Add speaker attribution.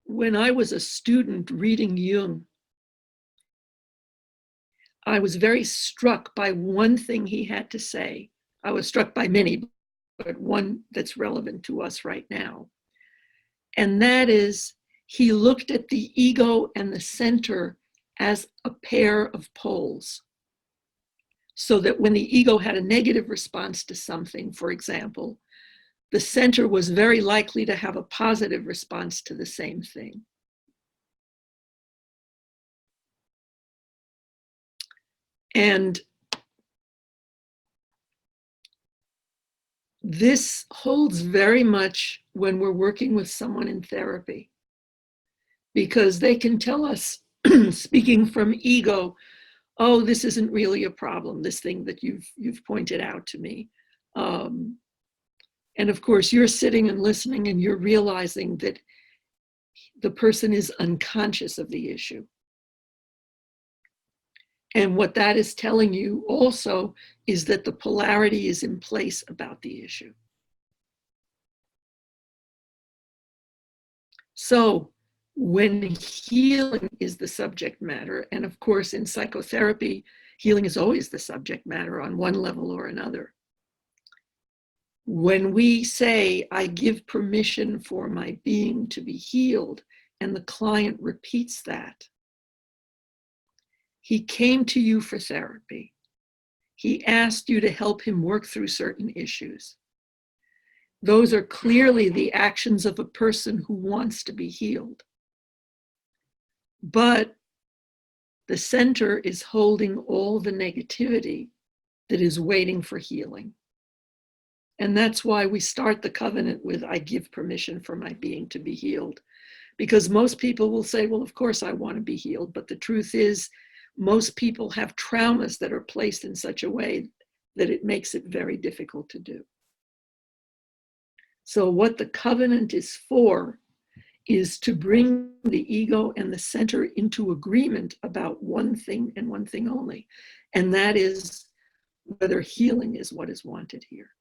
Speaker 1: when I was a student reading Jung, I was very struck by one thing he had to say. I was struck by many, but one that's relevant to us right now. And that is, he looked at the ego and the center as a pair of poles. So that when the ego had a negative response to something, for example, the center was very likely to have a positive response to the same thing. And this holds very much when we're working with someone in therapy, because they can tell us, speaking from ego, oh, this isn't really a problem, this thing that you've pointed out to me. And of course, you're sitting and listening and you're realizing that the person is unconscious of the issue. And what that is telling you also is that the polarity is in place about the issue. So when healing is the subject matter, and of course in psychotherapy, healing is always the subject matter on one level or another. When we say, I give permission for my being to be healed, and the client repeats that, he came to you for therapy. He asked you to help him work through certain issues. Those are clearly the actions of a person who wants to be healed. But the center is holding all the negativity that is waiting for healing. And that's why we start the covenant with, I give permission for my being to be healed. Because most people will say, well, of course I want to be healed. But the truth is, most people have traumas that are placed in such a way that it makes it very difficult to do. So what the covenant is for is to bring the ego and the center into agreement about one thing and one thing only. And that is whether healing is what is wanted here.